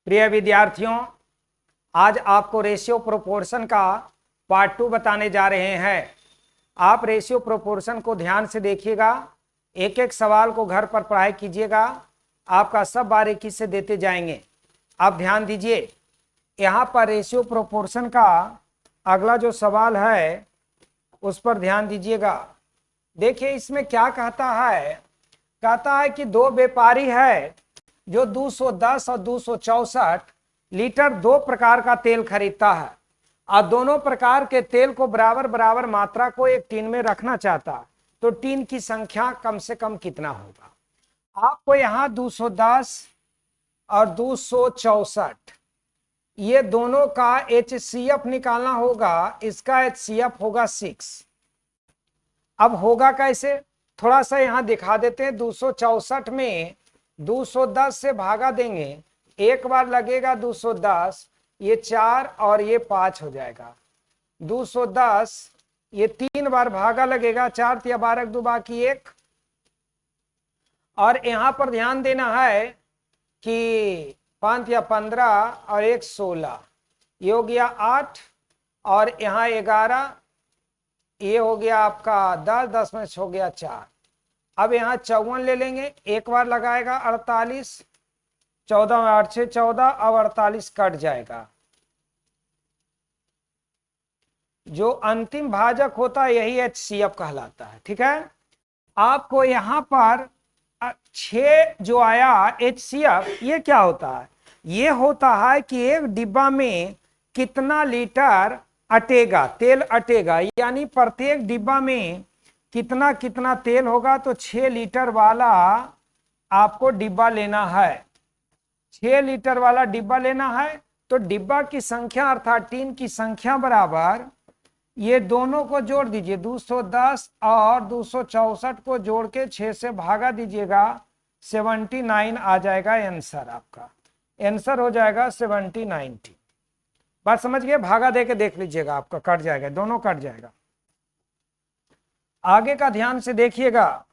प्रिय विद्यार्थियों, आज आपको रेशियो प्रोपोर्शन का पार्ट 2 बताने जा रहे हैं। आप रेशियो प्रोपोर्शन को ध्यान से देखिएगा, एक एक सवाल को घर पर पढ़ाई कीजिएगा, आपका सब बारीकी से देते जाएंगे। आप ध्यान दीजिए, यहाँ पर रेशियो प्रोपोर्शन का अगला जो सवाल है उस पर ध्यान दीजिएगा। देखिए इसमें क्या कहता है कि दो व्यापारी है जो 210 और 264 लीटर दो प्रकार का तेल खरीदता है और दोनों प्रकार के तेल को बराबर बराबर मात्रा को एक टीन में रखना चाहता है, तो टीन की संख्या कम से कम कितना होगा। आपको यहाँ 210 और 264 ये दोनों का HCF निकालना होगा। इसका HCF होगा 6। अब होगा कैसे, थोड़ा सा यहाँ दिखा देते हैं। 264 में 210 से भागा देंगे, एक बार लगेगा 210, ये 4 और ये 5 हो जाएगा। 210 ये 3 बार भागा लगेगा, 4 या 12 2 बाकी 1। और यहाँ पर ध्यान देना है कि 5 या 15 और 1 16, ये हो गया 8 और यहाँ 11, ये हो गया आपका 10, 10 में हो गया 4। अब यहाँ 54 ले लेंगे, एक बार लगाएगा 48, 14 में 8 से 14, अब 48 कट जाएगा। जो अंतिम भाजक होता है यही HCF कहलाता है। ठीक है, आपको यहाँ पर 6 जो आया HCF, ये क्या होता है, ये होता है कि एक डिब्बा में कितना लीटर अटेगा, तेल अटेगा, यानी प्रत्येक डिब्बा में कितना कितना तेल होगा। तो 6 लीटर वाला आपको डिब्बा लेना है, 6 लीटर वाला डिब्बा लेना है। तो डिब्बा की संख्या अर्थात टीन की संख्या बराबर ये दोनों को जोड़ दीजिए, 210 और 264 को जोड़ के 6 से भागा दीजिएगा, 79 आ जाएगा आंसर। आपका आंसर हो जाएगा 79। बात समझ गए, भागा दे के देख लीजिएगा, आपका कट जाएगा, दोनों कट जाएगा। आगे का ध्यान से देखिएगा।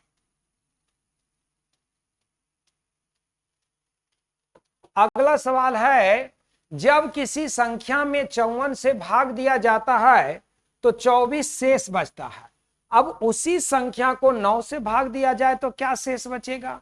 अगला सवाल है, जब किसी संख्या में 54 से भाग दिया जाता है तो 24 शेष बचता है। अब उसी संख्या को 9 से भाग दिया जाए तो क्या शेष बचेगा।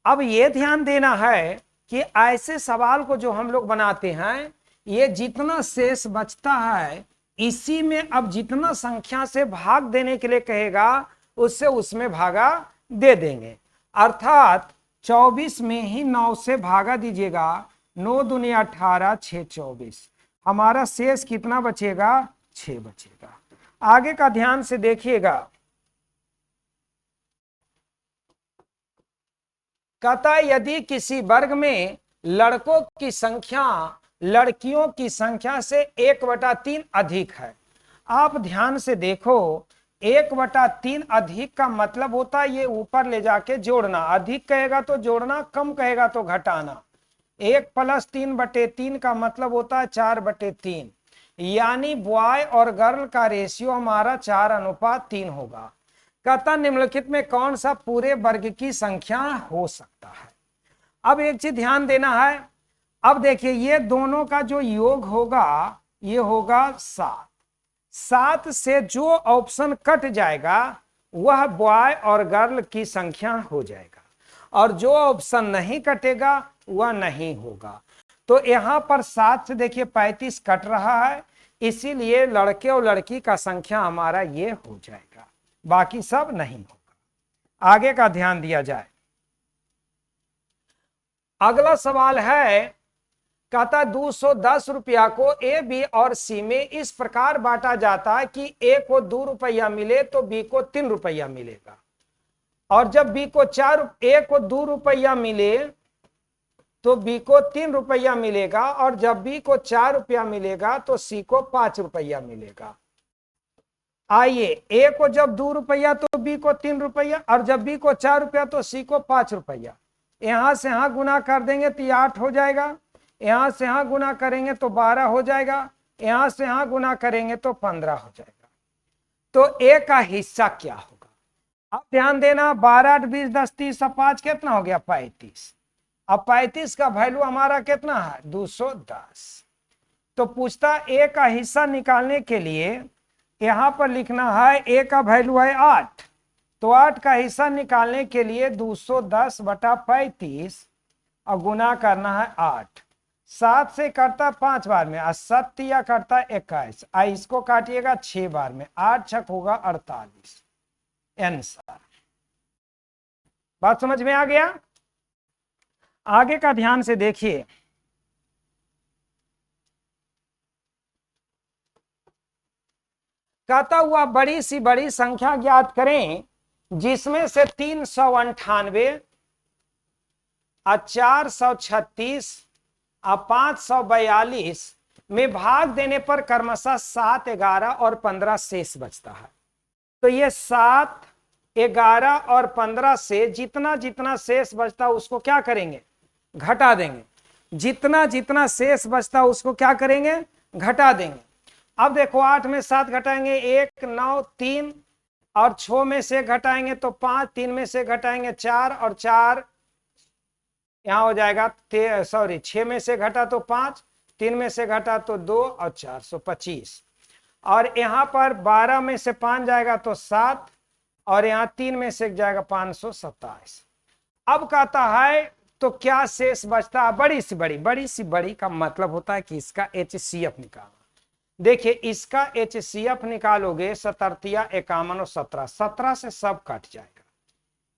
अब यह ध्यान देना है कि ऐसे सवाल को जो हम लोग बनाते हैं, ये जितना शेष बचता है इसी में अब जितना संख्या से भाग देने के लिए कहेगा उससे उसमें भागा दे देंगे। अर्थात 24 में ही 9 से भागा दीजिएगा, 9 दूनी 18, 6 24, हमारा शेष कितना बचेगा, 6 बचेगा। आगे का ध्यान से देखिएगा। कहता है यदि किसी वर्ग में लड़कों की संख्या लड़कियों की संख्या से 1/3 अधिक है। आप ध्यान से देखो, 1/3 अधिक का मतलब होता है ये ऊपर ले जाके जोड़ना। अधिक कहेगा तो जोड़ना, कम कहेगा तो घटाना। 1 + 3/3 का मतलब होता है 4/3, यानी बॉय और गर्ल का रेशियो हमारा 4:3 होगा। कहता निम्नलिखित में कौन सा पूरे वर्ग की संख्या हो सकता है। अब एक चीज ध्यान देना है, अब देखिए ये दोनों का जो योग होगा ये होगा 7। 7 से जो ऑप्शन कट जाएगा वह बॉय और गर्ल की संख्या हो जाएगा, और जो ऑप्शन नहीं कटेगा वह नहीं होगा। तो यहां पर 7 से देखिए 35 कट रहा है, इसीलिए लड़के और लड़की का संख्या हमारा ये हो जाएगा, बाकी सब नहीं होगा। आगे का ध्यान दिया जाए। अगला सवाल है, कहता 210 रुपया को A, B और C में इस प्रकार बांटा जाता है कि A को 2 रुपया मिले तो B को 3 रुपया मिलेगा, और जब A को 2 रुपया मिले तो B को 3 रुपया मिलेगा, और जब B को 4 रुपया मिलेगा तो C को 5 रुपया मिलेगा। आइए, A को जब 2 रुपया तो B को 3 रुपया, और जब B को 4 रुपया तो C को 5 रुपया। यहां से यहां गुना कर देंगे तो 8 हो जाएगा, यहां से यहां गुना करेंगे तो 12 हो जाएगा, यहां से यहां गुना करेंगे तो 15 हो जाएगा। तो A का हिस्सा क्या होगा। अब ध्यान देना, 12 8 20 10 30 5 कितना हो गया, 35। अब 35 का वैल्यू हमारा कितना है 210। तो पूछता ए का हिस्सा निकालने के लिए यहां पर लिखना है ए का वैल्यू है 8, तो 8 का हिस्सा निकालने के लिए 210 बटा 35 और गुना करना है 8। 7 से कटता 5 बार में, 7 या कटता 21, इसको काटिएगा 6 बार में, 8 छक होगा 48। आंसर। बात समझ में आ गया? आगे का ध्यान से देखिए। कहता हुआ बड़ी सी बड़ी संख्या ज्ञात करें जिसमें से 398 और 436 और 542 में भाग देने पर क्रमशः 7, 11 और 15 शेष बचता है। तो ये 7, 11 और 15 से जितना जितना शेष बचता उसको क्या करेंगे घटा देंगे। जितना जितना शेष बचता उसको क्या करेंगे घटा देंगे। अब देखो 8 में 7 घटाएंगे 1, 9, 3 और 6 में से घटाएंगे तो 5, 3 में से घटाएंगे 4 और 4 यहां हो जाएगा 6 में से घटा तो 5, 3 में से घटा तो 2 और 425 और यहां पर 12 में से 5 जाएगा तो 7 और यहां 3 में से जाएगा 527। अब कहता है तो क्या शेष बचता है बड़ी सी बड़ी का मतलब होता है कि इसका HCF निकालना। देखिए इसका HCF निकालोगे 77, 51 और 17, 17 से सब कट जाएगा,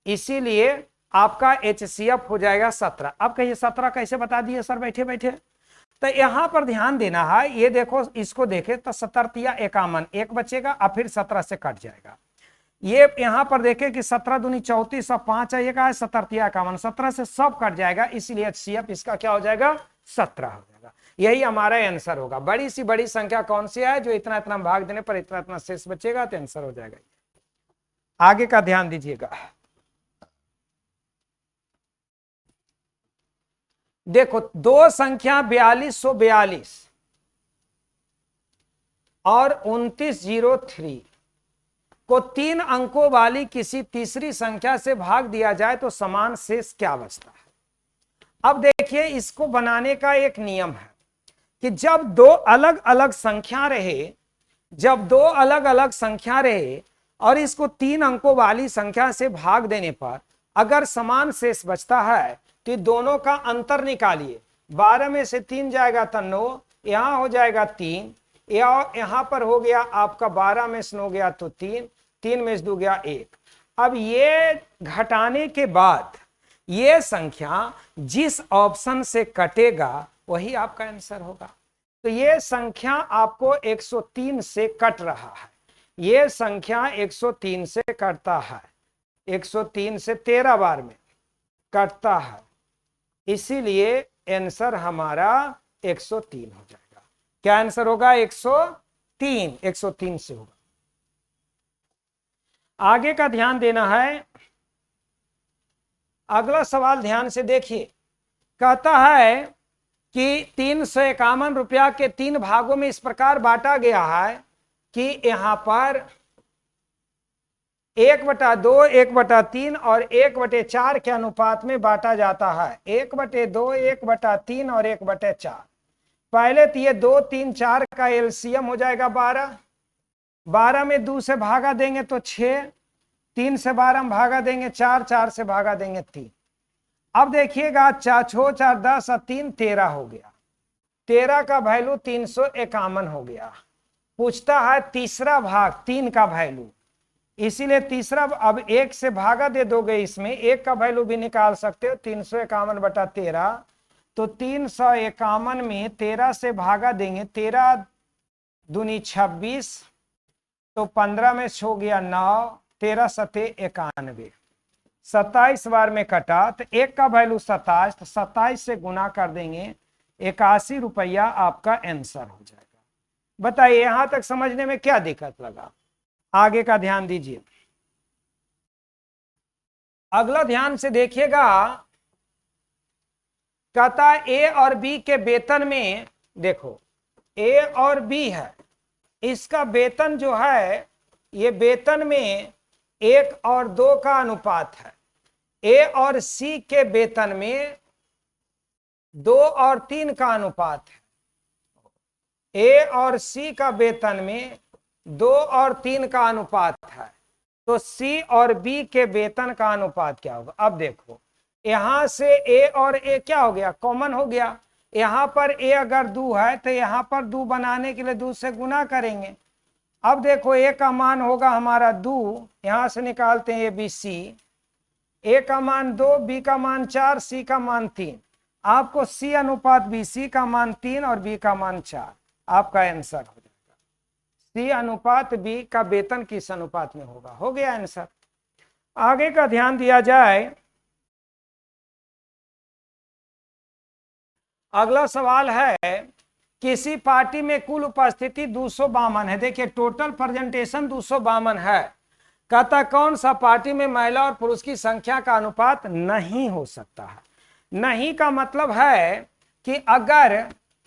इसीलिए आपका HCF हो जाएगा 17। अब कहिए 17 कैसे बता दिए सर बैठे बैठे? तो यहां पर ध्यान देना है, ये देखो इसको देखे तो 77 51 एक बचेगा और फिर 17 से कट जाएगा। ये यहां पर देखे कि 17 दूनी 34 और 5 है, एक है 77 51, 17 से सब कट जाएगा, इसलिए HCF इसका क्या हो जाएगा 17 हो जाएगा। यही हमारा आंसर होगा। बड़ी सी बड़ी संख्या कौन सी है जो इतना इतना भाग देने पर इतना इतना शेष बचेगा, तो आंसर हो जाएगा। आगे का ध्यान दीजिएगा। देखो दो संख्या 4242 और 2903 को 3 अंकों वाली किसी तीसरी संख्या से भाग दिया जाए तो समान शेष क्या बचता है? अब देखिए इसको बनाने का एक नियम है कि जब दो अलग अलग संख्या रहे और इसको 3 अंकों वाली संख्या से भाग देने पर अगर समान शेष बचता है तो दोनों का अंतर निकालिए। 12 में से 3 जाएगा तो 9, यहां हो जाएगा 3, यहां पर हो गया आपका 12 में से हो गया तो 3, 3 में से 2 गया 1। अब ये घटाने के बाद ये संख्या जिस ऑप्शन से कटेगा वही आपका आंसर होगा। तो ये संख्या आपको 103 से कट रहा है, ये संख्या 103 से कटता है, 103 से 13 बार में कटता है, इसीलिए आंसर हमारा 103 हो जाएगा। क्या आंसर होगा 103, 103 से होगा। आगे का ध्यान देना है। अगला सवाल ध्यान से देखिए। कहता है कि 351 रुपया के 3 भागों में इस प्रकार बांटा गया है कि यहां पर 1/2, 1/3 और 1/4 के अनुपात में बांटा जाता है। 1/2, 1/3 और 1/4। पहले तो ये 2, 3, 4 का एलसीएम हो जाएगा 12। 12 में 2 से भागा देंगे तो 6, 3 से 12 में भागा देंगे 4, 4 से भागा देंगे 3। अब देखिएगा 4, 6, 4, 10 और 3, 13 हो गया। 13 का वैल्यू 351 हो गया। पूछता है तीसरा भाग 3 का वैल्यू, इसीलिए तीसरा अब 1 से भागा दे दोगे, इसमें 1 का वैल्यू भी निकाल सकते हो। 351/13, तो 351 में 13 से भागा देंगे, 13 दूनी 26, तो 15 में हो गया 9, 13 सते 91, 27 बार में कटा तो 1 का वैल्यू 27, तो 27 से गुना कर देंगे, 81 रुपया आपका आंसर हो जाएगा। बताइए यहां तक समझने में क्या दिक्कत लगा? आगे का ध्यान दीजिए। अगला ध्यान से देखिएगा। कहता ए और बी के वेतन में, देखो ए और बी है, इसका वेतन जो है ये वेतन में 1 और 2 का अनुपात है। ए और सी के वेतन में 2 और 3 का अनुपात है। ए और सी का वेतन में 2 और 3 का अनुपात है, तो सी और बी के वेतन का अनुपात क्या होगा? अब देखो, यहां से ए और ए क्या हो गया? कॉमन हो गया। यहां पर ए अगर 2 है तो यहां पर 2 बनाने के लिए 2 से गुना करेंगे। अब देखो, ए का मान होगा हमारा 2, यहां से निकालते हैं ए बी सी। ए का मान 2, बी का मान 4, सी का मान 3। आपको सी अनुपात बी, सी का मान 3 और बी का मान 4, आपका आंसर हो जाएगा। सी अनुपात बी का वेतन किस अनुपात में होगा? हो गया आंसर। आगे का ध्यान दिया जाए। अगला सवाल है, किसी पार्टी में कुल उपस्थिति 252 है। देखिए, टोटल प्रेजेंटेशन 252 है। कहता कौन सा पार्टी में महिला और पुरुष की संख्या का अनुपात नहीं हो सकता है? नहीं का मतलब है कि अगर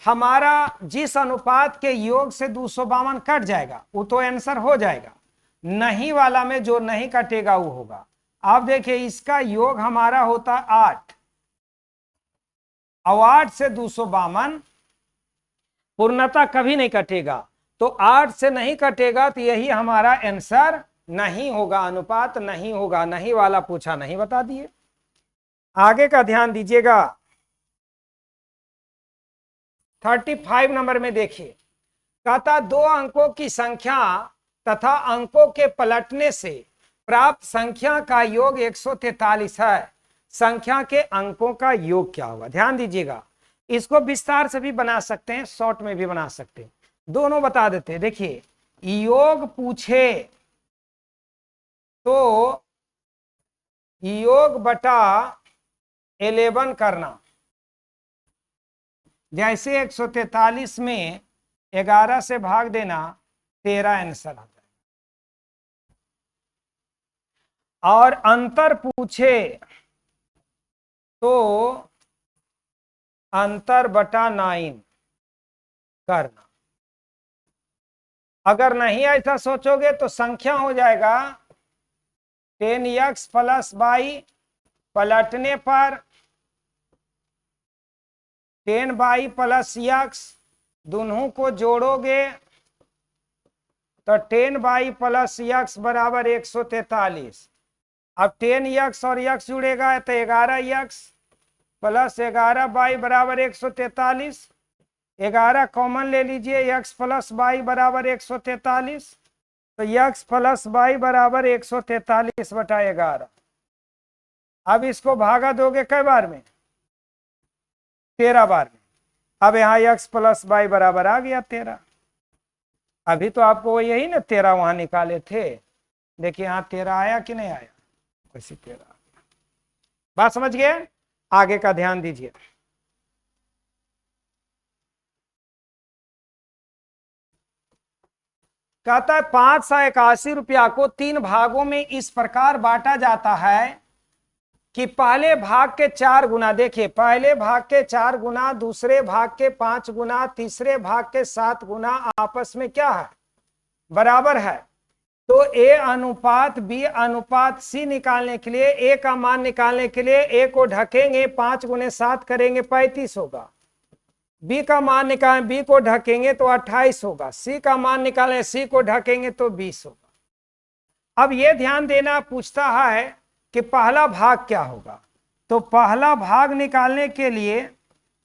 हमारा जिस अनुपात के योग से 252 कट जाएगा वो तो आंसर हो जाएगा। नहीं वाला में जो नहीं कटेगा वो होगा। आप देखिए, इसका योग हमारा होता 8 और 8 से 252 पूर्णता कभी नहीं कटेगा, तो 8 से नहीं कटेगा, तो यही हमारा आंसर नहीं होगा, अनुपात नहीं होगा। नहीं वाला पूछा, नहीं बता दिए। आगे का ध्यान दीजिएगा। 35 नंबर में देखिए, कहता 2 अंकों की संख्या तथा अंकों के पलटने से प्राप्त संख्या का योग 143 है। संख्या के अंकों का योग क्या होगा? ध्यान दीजिएगा, इसको विस्तार से भी बना सकते हैं, शॉर्ट में भी बना सकते हैं, दोनों बता देते हैं। देखिए, योग पूछे तो योग बटा 11 करना। जैसे 143 में 11 से भाग देना, 13 आंसर आ जाएगा। और अंतर पूछे तो अंतर बटा 9 करना। अगर नहीं ऐसा सोचोगे तो संख्या हो जाएगा 10x प्लस y, पलटने पर 10y प्लस x, दोनों को जोड़ोगे तो 10y प्लस x बराबर 143। अब 10x और x जुड़ेगा तो 11x प्लस 11y बराबर 143। 11 कॉमन ले लीजिए, x प्लस y बराबर 143, तो x प्लस y बराबर 143 बटा 11। अब इसको भागा दोगे कई बार में? 13 बार में। अब यहाँ x प्लस y बराबर आ गया 13। अभी तो आपको यही ना 13 वहां निकाले थे। देखिए यहाँ 13 आया कि नहीं आया? वैसे 13 आ गया। बात समझ गए? आगे का ध्यान दीजिए। कहता है 581 रुपया को 3 भागों में इस प्रकार बांटा जाता है कि पहले भाग के 4 गुना, देखिए पहले भाग के 4 गुना, दूसरे भाग के 5 गुना, तीसरे भाग के 7 गुना आपस में क्या है? बराबर है। तो ए अनुपात बी अनुपात सी निकालने के लिए, ए का मान निकालने के लिए ए को ढकेंगे, 5 गुने 7 करेंगे 35 होगा। बी का मान निकालें, बी को ढकेंगे तो 28 होगा। सी का मान निकालें, सी को ढकेंगे तो 20 होगा। अब ये ध्यान देना, पूछता है कि पहला भाग क्या होगा। तो पहला भाग निकालने के लिए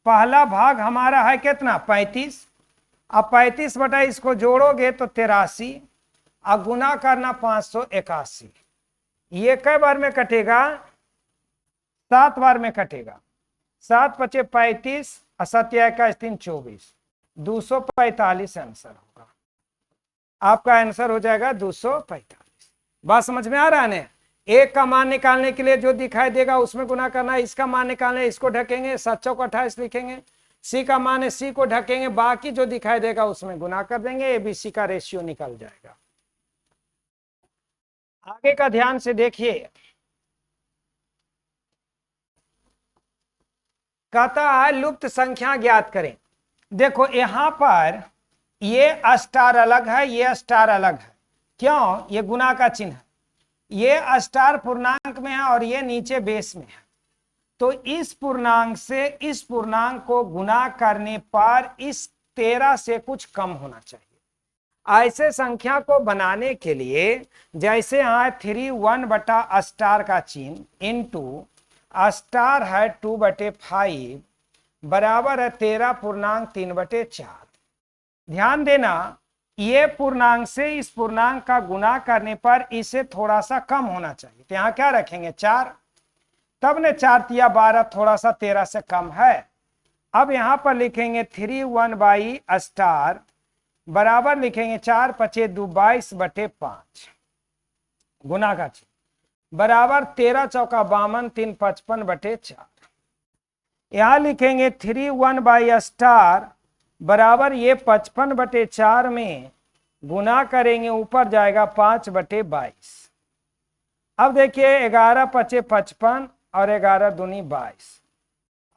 पहला भाग हमारा है कितना? 35। अब 35 बटा इसको जोड़ोगे तो 83, अब गुना करना 581। ये कई बार में कटेगा? 7 बार में कटेगा। 7 पचे 35, 7 21 3 24, 245 आंसर होगा। आपका आंसर हो जाएगा 245। बात समझ में आ रहा है ना? एक का मान निकालने के लिए जो दिखाई देगा उसमें गुना करना है, इसका मान निकालने इसको ढकेंगे, 7 चौक 28 लिखेंगे। सी का मान है, सी को ढकेंगे, बाकी जो दिखाई देगा उसमें गुना कर देंगे, एबीसी का रेशियो निकल जाएगा। आगे का ध्यान से देखिए, कहता है लुप्त संख्या ज्ञात करें। देखो यहां पर ये स्टार अलग है, ये स्टार अलग है। क्यों? ये गुना का चिन्ह है। ये स्टार पूर्णांक में है और ये नीचे बेस में है। तो इस पूर्णांक से इस पूर्णांक को गुना करने पर इस 13 से कुछ कम होना चाहिए। ऐसे संख्या को बनाने के लिए जैसे यहाँ 3 1 स्टार का चिन्ह इंटू स्टार है 2/5 बराबर है 13.3/4। ध्यान देना, ये पूर्णांक से इस पूर्णांक का गुना करने पर इसे थोड़ा सा कम होना चाहिए। तो यहाँ क्या रखेंगे 4, तब ने 4 तिया 12, थोड़ा सा 13 से कम है। अब यहां पर लिखेंगे 3 1 स्टार बराबर लिखेंगे 4 5 2 22/5 गुना का चिन्ह बराबर 13 चौका 52 3 55/4। यहां लिखेंगे 3 1 स्टार बराबर ये 55/4 में गुना करेंगे, ऊपर जाएगा 5/22। अब देखिए 11 5 55 और 11 दूनी 22।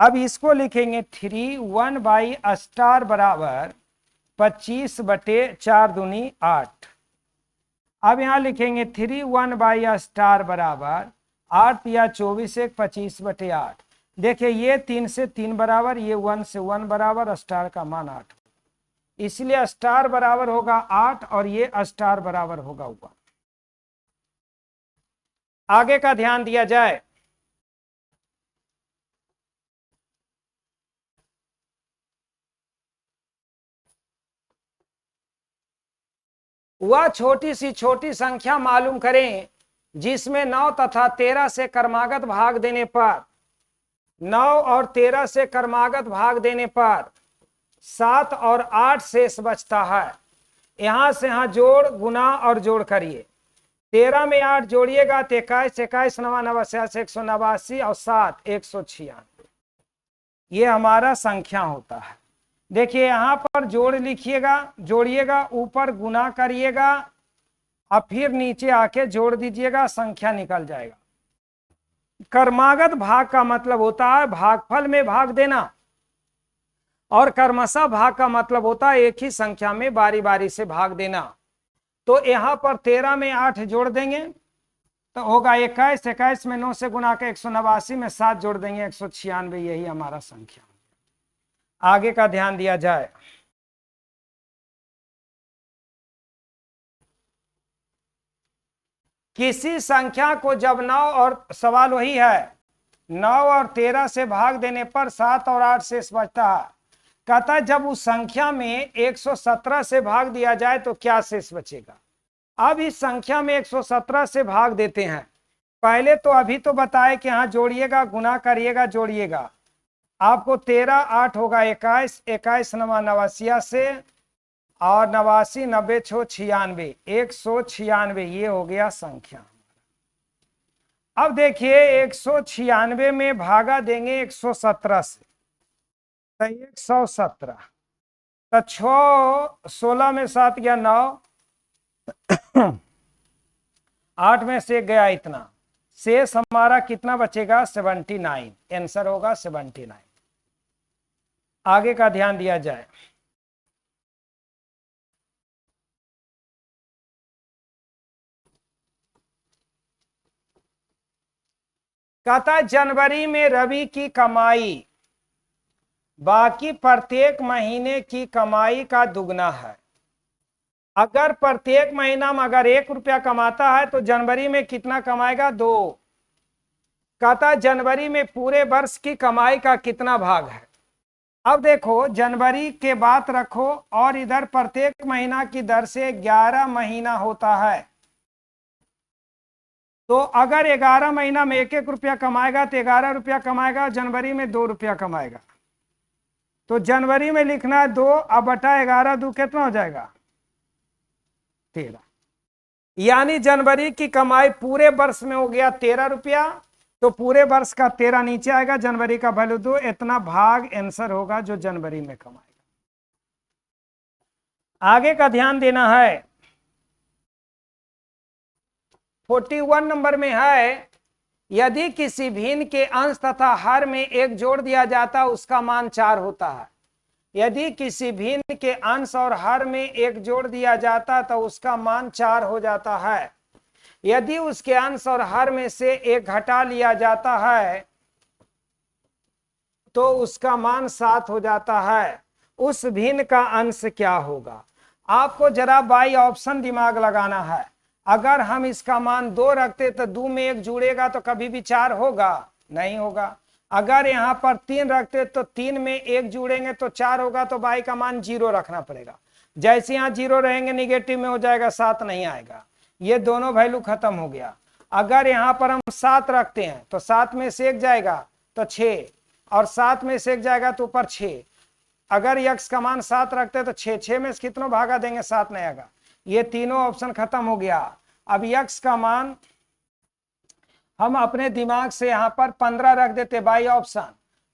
अब इसको लिखेंगे 3 1 स्टार बराबर 25/4 दूनी 8। अब यहां लिखेंगे 3 1 स्टार बराबर 8 या 24 1 25/8। देखिए ये 3 से 3 बराबर, ये 1 से 1 बराबर, स्टार का मान 8, इसलिए स्टार बराबर होगा 8 और ये स्टार बराबर होगा 1। आगे का ध्यान दिया जाए। वह छोटी सी छोटी संख्या मालूम करें जिसमें 9 तथा 13 से क्रमागत भाग देने पर 9 और 13 से क्रमागत भाग देने पर 7 और 8 शेष बचता है। यहां से यहां जोड़, गुना और जोड़ करिए। 13 में 8 जोड़िएगा तो 21 21 9 89 189 और 7 196। ये हमारा संख्या होता है। देखिए यहां पर जोड़ लिखिएगा, जोड़िएगा, ऊपर गुना करिएगा और फिर नीचे आके जोड़ दीजिएगा, संख्या निकल जाएगा। क्रमागत भाग का मतलब होता है भागफल में भाग देना, और क्रमशः भाग का मतलब होता है एक ही संख्या में बारी बारी से भाग देना। तो यहां पर 13 में 8 जोड़ देंगे तो होगा 21, 21 में 9 से गुना के 189 में 7 जोड़ देंगे 196। यही हमारा संख्या। आगे का ध्यान दिया जाए। किसी संख्या को जब 9 और सवाल वही है 9 और 13 से भाग देने पर 7 और 8 शेष बचता है। कहता है जब उस संख्या में 117 से भाग दिया जाए तो क्या शेष बचेगा। अब इस संख्या में 117 से भाग देते हैं। पहले तो अभी तो बताए कि हाँ जोड़िएगा, गुना करिएगा, जोड़िएगा। आपको 13 8 होगा 21, 21 9 89 से और 89 90 6 96 196। ये हो गया संख्या। अब देखिए 196 में भागा देंगे 117 से तो 117, तो 6 16 में 7 गया 9 8 में से गया इतना, शेष हमारा कितना बचेगा 79। आंसर होगा 79। आगे का ध्यान दिया जाए। कहता जनवरी में रवि की कमाई बाकी प्रत्येक महीने की कमाई का दुगना है। अगर प्रत्येक महीना में अगर 1 रुपया कमाता है तो जनवरी में कितना कमाएगा 2। कहता जनवरी में पूरे वर्ष की कमाई का कितना भाग है। अब देखो जनवरी के बात रखो और इधर प्रत्येक महीना की दर से 11 महीना होता है। तो अगर 11 महीना में 1 रुपया कमाएगा तो 11 रुपया कमाएगा, जनवरी में 2 रुपया कमाएगा। तो जनवरी में लिखना है 2 अब बटा 11 2 कितना हो जाएगा 13। यानी जनवरी की कमाई पूरे वर्ष में हो गया 13 रुपया, तो पूरे वर्ष का 13 नीचे आएगा, जनवरी का वैल्यू 2, इतना भाग आंसर होगा जो जनवरी में कमाएगा। आगे का ध्यान देना है। 41 नंबर में है यदि किसी भिन्न के अंश तथा हर में 1 जोड़ दिया जाता उसका मान 4 होता है। यदि किसी भिन्न के अंश और हर में 1 जोड़ दिया जाता तो उसका मान 4 हो जाता है। यदि उसके अंश और हर में से 1 घटा लिया जाता है तो उसका मान 7 हो जाता है। उस भिन्न का अंश क्या होगा? आपको जरा बाई ऑप्शन दिमाग लगाना है। अगर हम इसका मान 2 रखते तो 2 में 1 जुड़ेगा तो कभी भी 4 होगा? नहीं होगा। अगर यहाँ पर 3 रखते तो 3 में 1 जुड़ेंगे तो 4 होगा, तो बाई का मान 0 रखना पड़ेगा। जैसे यहाँ 0 रहेंगे निगेटिव में हो जाएगा, 7 नहीं आएगा। ये दोनों वैल्यू खत्म हो गया। अगर यहाँ पर हम 7 रखते हैं तो 7 में से 1 जाएगा तो 6, और 7 में से 1 जाएगा तो ऊपर 6। अगर यक्स का मान 7 रखते हैं तो 6 में से कितनों भागा देंगे? 7 नहीं आएगा। ये तीनों ऑप्शन खत्म हो गया। अब यक्स का मान हम अपने दिमाग से यहाँ पर 15 रख देते बाई ऑप्शन,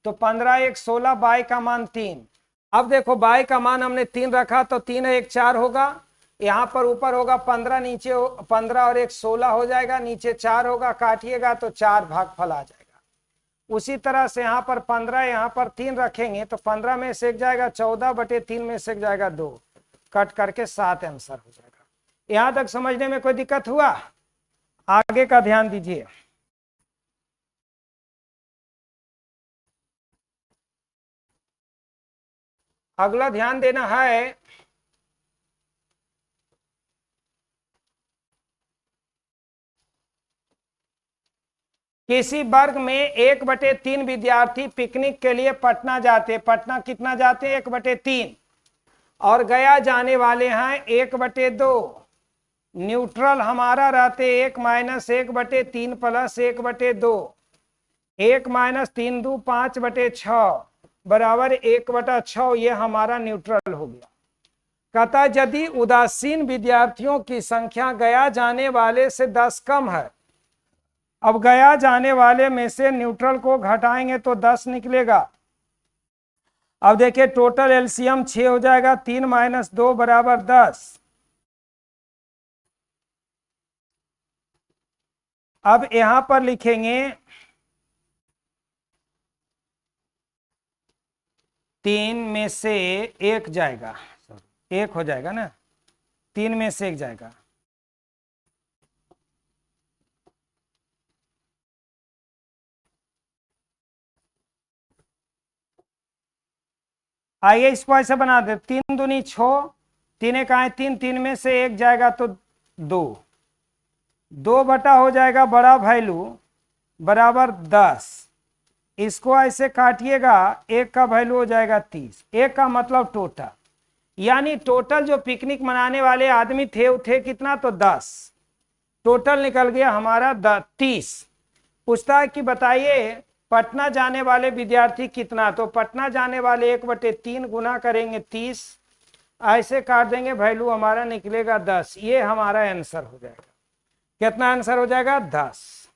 तो 15 1 16, बाई का मान 3। अब देखो बाई का मान हमने 3 रखा तो 3 1 4 होगा। यहाँ पर ऊपर होगा 15, नीचे 15 और 1 16 हो जाएगा, नीचे 4 होगा, काटिएगा तो 4 भागफल आ जाएगा। उसी तरह से यहाँ पर 15, यहाँ पर 3 रखेंगे तो 15 में से 1 जाएगा 14/3 में से 1 जाएगा 2, कट करके 7 आंसर हो जाएगा। यहाँ तक समझने में कोई दिक्कत हुआ? आगे का ध्यान दीजिए। अगला ध्यान देना है, किसी वर्ग में 1/3 विद्यार्थी पिकनिक के लिए पटना जाते। पटना कितना जाते? 1/3, और गया जाने वाले हैं 1/2। न्यूट्रल हमारा रहते 1 - 1/3 + 1/2। 1 - 3 2 5/6 बराबर 1/6। ये हमारा न्यूट्रल हो गया। कहता यदि उदासीन विद्यार्थियों की संख्या गया जाने वाले से 10 कम है। अब गया जाने वाले में से न्यूट्रल को घटाएंगे तो 10 निकलेगा। अब देखिए टोटल एलसीएम 6 हो जाएगा, 3 - 2 बराबर 10। अब यहां पर लिखेंगे 3 में से 1 जाएगा, 1 हो जाएगा ना, 3 में से 1 जाएगा। आइए इसको ऐसे बना दे, 3 दूनी 6, 3 1 आए 3, 3 में से 1 जाएगा तो 2 बटा हो जाएगा बड़ा वैल्यू बराबर 10। इसको ऐसे काटिएगा, 1 का वैल्यू हो जाएगा 30। 1 का मतलब टोटल, यानी टोटल जो पिकनिक मनाने वाले आदमी थे वो थे कितना? तो 10। टोटल निकल गया हमारा 30। पूछता है कि बताइए पटना जाने वाले विद्यार्थी कितना? तो पटना जाने वाले 1/3 गुना करेंगे 30, ऐसे काट देंगे, वैल्यू हमारा निकलेगा 10। ये हमारा आंसर हो जाएगा। कितना आंसर हो जाएगा? 10।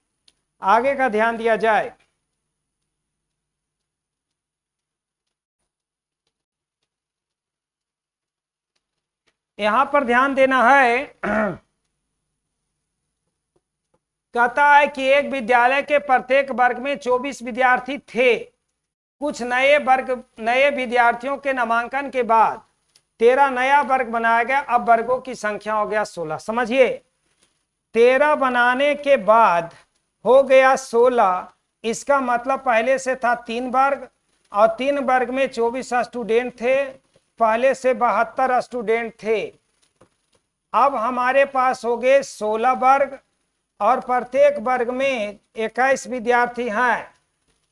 आगे का ध्यान दिया जाए। यहां पर ध्यान देना है, कहता है कि एक विद्यालय के प्रत्येक वर्ग में 24 विद्यार्थी थे। कुछ नए विद्यार्थियों के नामांकन के बाद 13 नया वर्ग बनाया गया। अब वर्गों की संख्या हो गया 16। समझिए, 13 बनाने के बाद हो गया 16। इसका मतलब पहले से था 3 वर्ग, और 3 वर्ग में 24 स्टूडेंट थे, पहले से 72 स्टूडेंट थे। अब हमारे पास हो गए 16 वर्ग, और प्रत्येक वर्ग में 21 विद्यार्थी हैं।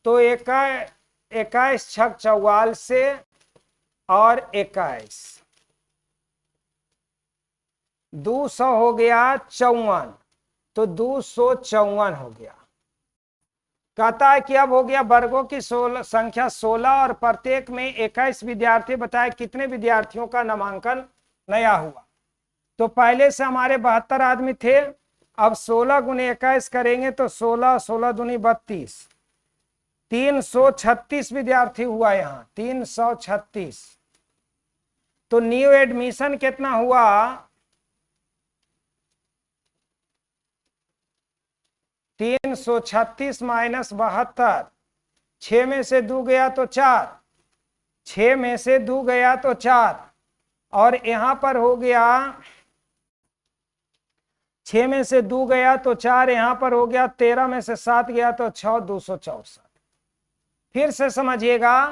तो 21 छक 44 से, और 21 200 हो गया 54, तो 254 हो गया। कहता है कि अब हो गया वर्गों की संख्या 16, और प्रत्येक में 21 विद्यार्थी। बताए कितने विद्यार्थियों का नामांकन नया हुआ? तो पहले से हमारे 72 आदमी थे। अब 16 × 21 करेंगे तो 16 16 दूनी 32, 336 विद्यार्थी हुआ यहाँ, 336। तो न्यू एडमिशन कितना हुआ? 336 - 72। 6 में से 2 गया तो 4, 6 में से 2 गया तो 4, और यहां पर हो गया 6 में से 2 गया तो 4, यहां पर हो गया 13 में से 7 गया तो 6, 264। फिर से समझिएगा,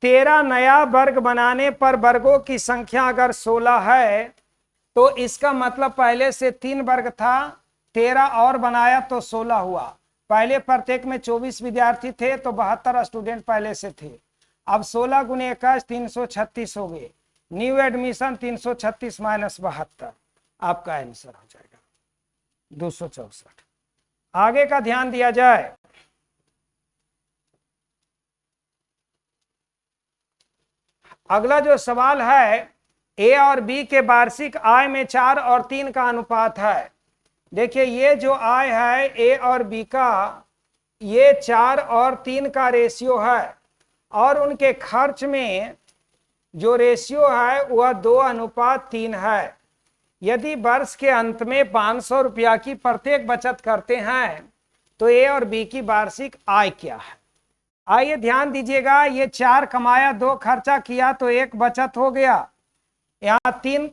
13 नया वर्ग बनाने पर वर्गों की संख्या अगर 16 है तो इसका मतलब पहले से 3 वर्ग था, 13 और बनाया तो 16 हुआ। पहले प्रत्येक में 24 विद्यार्थी थे तो 72 स्टूडेंट पहले से थे। अब 16 गुने 21 336 हो गए। न्यू एडमिशन 336 माइनस 72, आपका आंसर हो जाएगा 264। आगे का ध्यान दिया जाए। अगला जो सवाल है, ए और बी के वार्षिक आय में 4 और 3 का अनुपात है। देखिए ये जो आय है ए और बी का, ये 4 और 3 का रेशियो है, और उनके खर्च में जो रेशियो है वह 2:3 है। यदि वर्ष के अंत में 500 रुपया की प्रत्येक बचत करते हैं तो ए और बी की वार्षिक आय क्या है। आइए ध्यान दीजिएगा, ये 4 कमाया 2 खर्चा किया तो 1 बचत हो गया। यहाँ 3,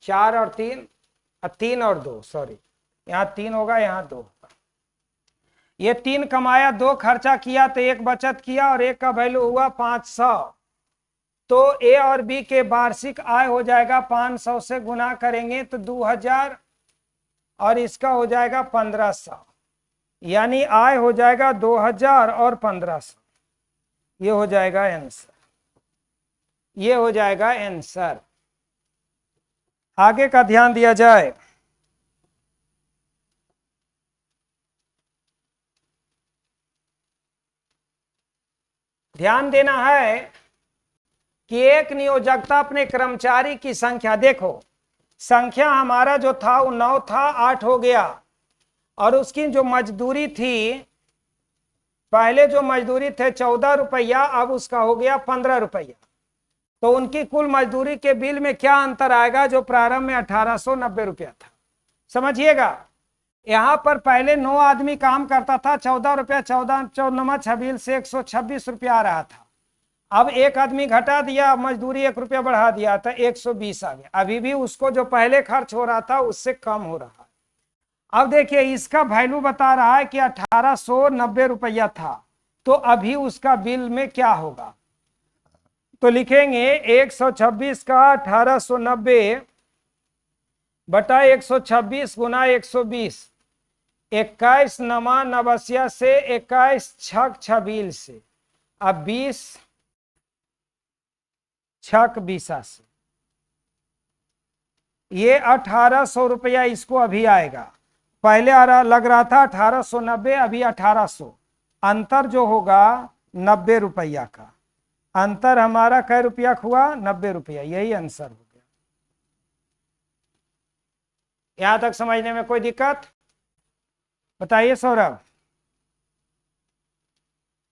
4 और 3, 3 और 2, सॉरी यहाँ 3 होगा, यहाँ 2 होगा। ये 3 कमाया 2 खर्चा किया तो 1 बचत किया, और 1 का वैल्यू हुआ 500। तो ए और बी के वार्षिक आय हो जाएगा 500 से गुना करेंगे तो 2000, और इसका हो जाएगा 1500, यानी आय हो जाएगा 2000 और 1500। ये हो जाएगा आंसर, ये हो जाएगा आंसर। आगे का ध्यान दिया जाए। ध्यान देना है कि एक नियोजकता अपने कर्मचारी की संख्या, देखो संख्या हमारा जो था वो 9 था, 8 हो गया, और उसकी जो मजदूरी थी, पहले जो मजदूरी थे 14 रुपया, अब उसका हो गया 15 रुपया। तो उनकी कुल मजदूरी के बिल में क्या अंतर आएगा, जो प्रारंभ में 1890 रुपया था। समझिएगा, यहाँ पर पहले 9 आदमी काम करता था, 14 रुपया, 14 14 26 से 126 रुपया आ रहा था। अब एक आदमी घटा दिया, मजदूरी 1 रुपया बढ़ा दिया था, 120 आ गया। अभी भी उसको जो पहले खर्च हो रहा था उससे कम हो रहा है। अब देखिए इसका वैल्यू बता रहा है कि 1890 रुपया था, तो अभी उसका बिल में क्या होगा। तो लिखेंगे 126 का 1890 बटा 126 गुना 120, 21 नमा नवसिया से 21 छक 26 से, अब 20 छक 20 से, ये 1800 रुपया इसको अभी आएगा। पहले लग रहा था 1890, अभी 1800। अंतर जो होगा 90 रुपया का, अंतर हमारा कै रुपया हुआ, 90 रुपया, यही आंसर हो गया। यहां तक समझने में कोई दिक्कत बताइए सौरभ।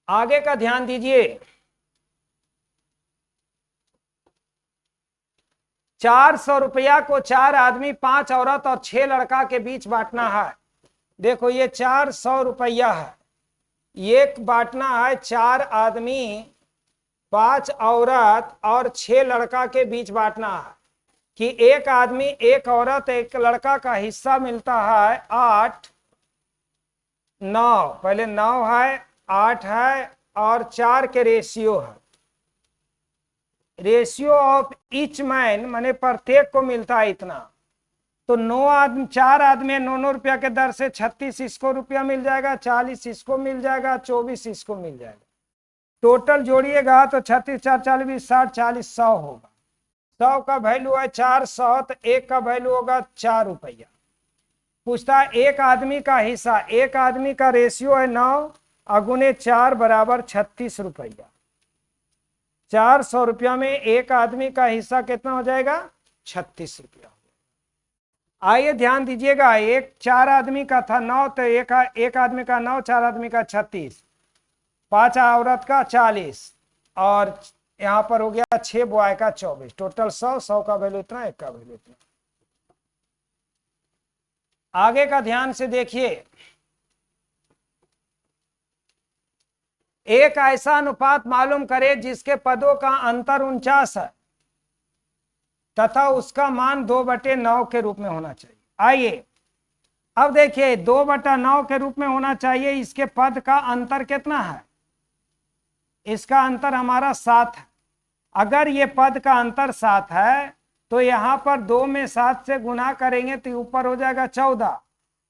आगे का ध्यान दीजिए। 400 रुपया को 4 आदमी, 5 औरत और 6 लड़का के बीच बांटना है। देखो ये 400 रुपया है, ये बांटना है 4 आदमी, 5 औरत और 6 लड़का के बीच बांटना है, कि एक आदमी, एक औरत, एक लड़का का हिस्सा मिलता है 8 9, पहले 9 है, 8 है, और 4 के रेशियो है। रेशियो ऑफ ईच मैन माने प्रत्येक को मिलता है इतना। तो 9 आदमी, 4 आदमी 9 रुपया के दर से 36 इसको रुपया मिल जाएगा, 40 इसको मिल जाएगा, 24 इसको मिल जाएगा। टोटल जोड़िएगा तो 36 4 40 60 40 100 होगा। 100 का वैल्यू है 400, तो 1 का वैल्यू होगा 4 रुपया। पूछता है एक आदमी का हिस्सा, एक आदमी का रेशियो है 9 अगुने 4 बराबर 36 रुपया। 400 रुपया में एक आदमी का हिस्सा कितना हो जाएगा, 36 रुपया। आइए ध्यान दीजिएगा, एक 4 आदमी का था 9, तो एक आदमी का 9, 4 आदमी का 36, 5 औरत का 40, और यहाँ पर हो गया 6 बॉय का 24, टोटल 100। 100 का वैल्यू इतना, 1 का वैल्यू इतना। आगे का ध्यान से देखिए, एक ऐसा अनुपात मालूम करें जिसके पदों का अंतर 49 है तथा उसका मान 2/9 के रूप में होना चाहिए। आइए अब देखिए 2/9 के रूप में होना चाहिए। इसके पद का अंतर कितना है? इसका अंतर हमारा 7 है। अगर ये पद का अंतर 7 है तो यहां पर 2 में 7 से गुना करेंगे तो ऊपर हो जाएगा 14,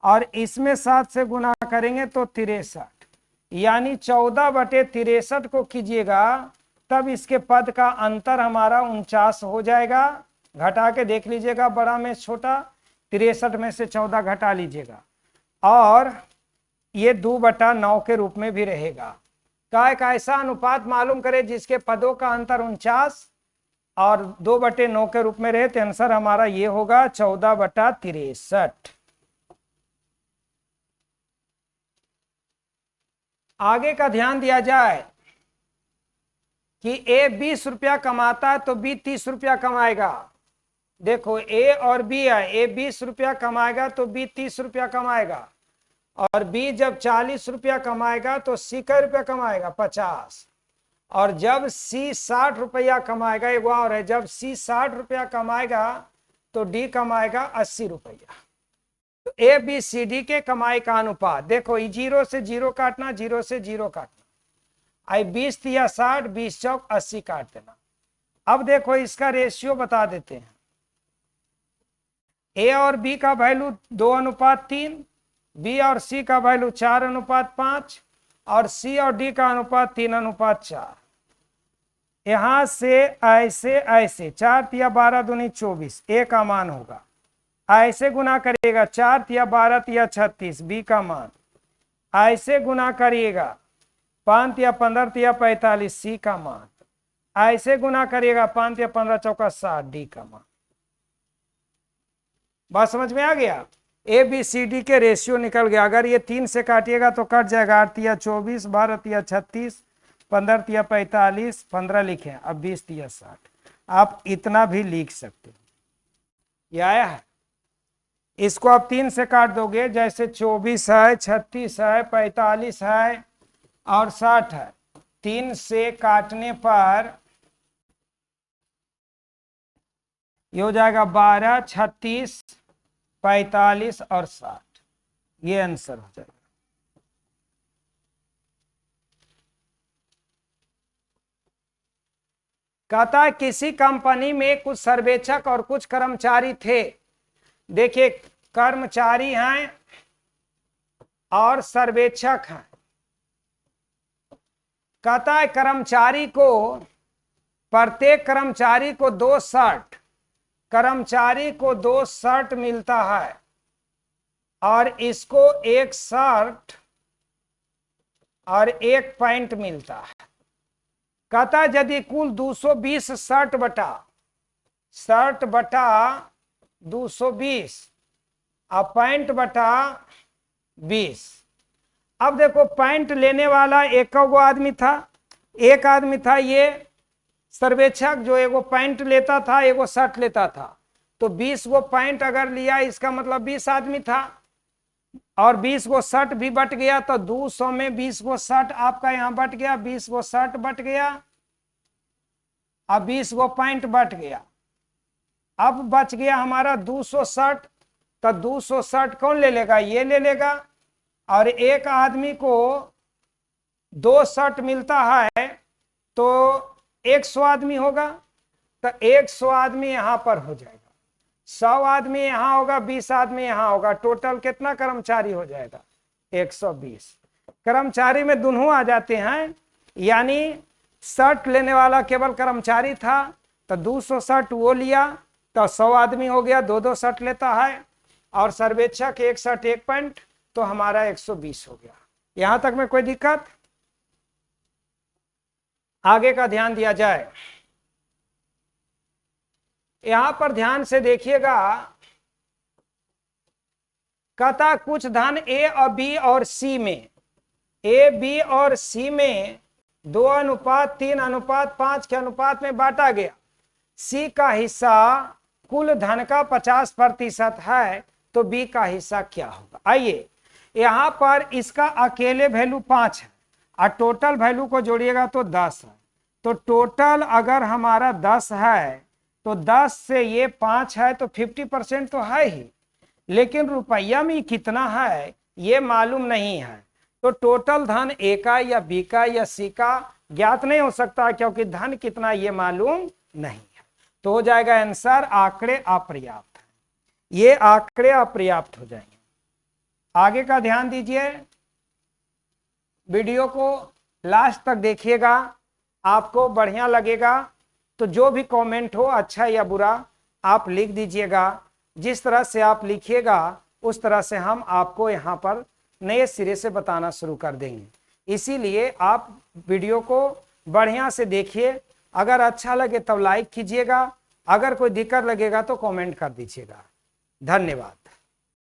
और इसमें 7 से गुना करेंगे तो 63, यानी 14/63 को कीजिएगा तब इसके पद का अंतर हमारा 49 हो जाएगा। घटा के देख लीजिएगा, बड़ा में छोटा, 63 में से 14 घटा लीजिएगा, और ये 2/9 के रूप में भी रहेगा। का एक ऐसा अनुपात मालूम करें जिसके पदों का अंतर 49 और 2/9 के रूप में रहे, तो आंसर हमारा ये होगा 14/63। आगे का ध्यान दिया जाए कि ए 20 रुपया कमाता है तो बी 30 रुपया कमाएगा। देखो ए और बी है, ए 20 रुपया कमाएगा तो बी 30 रुपया कमाएगा, और बी जब 40 रुपया कमाएगा तो सी कै रुपया कमाएगा? 50। और जब सी 60 रुपया कमाएगा, एक और है, जब सी 60 रुपया कमाएगा तो डी कमाएगा 80 रुपया। तो ए बी सी डी के कमाई का अनुपात देखो, 0 से 0 काटना, 0 से 0 काटना, आई 20 या 60, 20 चौक 80 काट देना। अब देखो इसका रेशियो बता देते हैं। ए और बी का वैल्यू 2:3, बी और सी का वैल्यू 4:5, और सी और डी का अनुपात 3:4। यहां से ऐसे ऐसे 4 तिया 12 दूनी 24, ए का मान होगा। ऐसे गुना करिएगा 4 तिया 12 तिया 36, बी का मान। ऐसे गुना करिएगा 5 तिया 15 तिया 45, सी का मान। ऐसे गुना करिएगा 5 तिया 15 चौका 60, डी का मान। बात समझ में आ गया? ए बी सी डी के रेशियो निकल गया। अगर ये 3 से काटिएगा तो कट जाएगा 8 तिया 24, 12 तिया 36, 15 तिया 45, 15 लिखे, अब 20 तिया 60। आप इतना भी लिख सकते हो। ये आया है। इसको आप 3 से काट दोगे, जैसे 24 है, 36 है, 45 है और 60 है। 3 से काटने पर ये हो जाएगा 12, 36, 45 और 60। ये आंसर हो जाएगा। कहता है किसी कंपनी में कुछ सर्वेक्षक और कुछ कर्मचारी थे। देखिए कर्मचारी हैं और सर्वेक्षक हैं। कहता है कर्मचारी को, प्रत्येक कर्मचारी को 2 शर्ट, कर्मचारी को 2 शर्ट मिलता है, और इसको 1 शर्ट और 1 पैंट मिलता है। कहता है यदि कुल 220 शर्ट बटा 220 और पैंट बटा 20। अब देखो पैंट लेने वाला एक आदमी था, एक आदमी था ये सर्वेक्षक जो एगो पैंट लेता था, एगो शर्ट लेता था। तो 20 गो पैंट अगर लिया, इसका मतलब 20 आदमी था, और 20 गो शर्ट भी बट गया, तो 200 में 20 गो शर्ट आपका यहाँ बट गया, 20 गो शर्ट बट गया, अब 20 गो पैंट बट गया। अब बच गया हमारा 200 शर्ट। तो 200 शर्ट कौन ले लेगा? ये ले लेगा। और एक आदमी को 2 शर्ट मिलता है तो 100 आदमी होगा, तो 100 आदमी यहां पर हो जाएगा, 100 आदमी यहां होगा, 20 आदमी यहां होगा। टोटल कितना कर्मचारी हो जाएगा? 120। कर्मचारी में दोनों आ जाते हैं, यानी शर्ट लेने वाला केवल कर्मचारी था, तो 200 शर्ट वो लिया, तो 100 आदमी हो गया, 2-2 शर्ट लेता है, और सर्वेक्षक 1 शर्ट 1 पैंट, तो हमारा 120 हो गया। यहां तक में कोई दिक्कत? आगे का ध्यान दिया जाए। यहां पर ध्यान से देखिएगा, कहता कुछ धन ए और बी और सी में, ए बी और सी में 2:3:5 के अनुपात में बांटा गया। सी का हिस्सा कुल धन का 50% है, तो बी का हिस्सा क्या होगा? आइए यहां पर इसका अकेले वैल्यू 5 है, और टोटल वैल्यू को जोड़िएगा तो 10 है। तो टोटल अगर हमारा 10 है, तो 10 से ये 5 है, तो 50% तो है ही। लेकिन रुपया में कितना है ये मालूम नहीं है। तो टोटल धन ए का या बी का या सी का ज्ञात नहीं हो सकता, क्योंकि धन कितना ये मालूम नहीं है। तो हो जाएगा आंसर आंकड़े अपर्याप्त है, ये आंकड़े अपर्याप्त हो जाएंगे। आगे का ध्यान दीजिए, वीडियो को लास्ट तक देखिएगा, आपको बढ़िया लगेगा। तो जो भी कमेंट हो अच्छा या बुरा आप लिख दीजिएगा। जिस तरह से आप लिखिएगा उस तरह से हम आपको यहाँ पर नए सिरे से बताना शुरू कर देंगे। इसीलिए आप वीडियो को बढ़िया से देखिए। अगर अच्छा लगे तो लाइक कीजिएगा, अगर कोई दिक्कत लगेगा तो कमेंट कर दीजिएगा। धन्यवाद।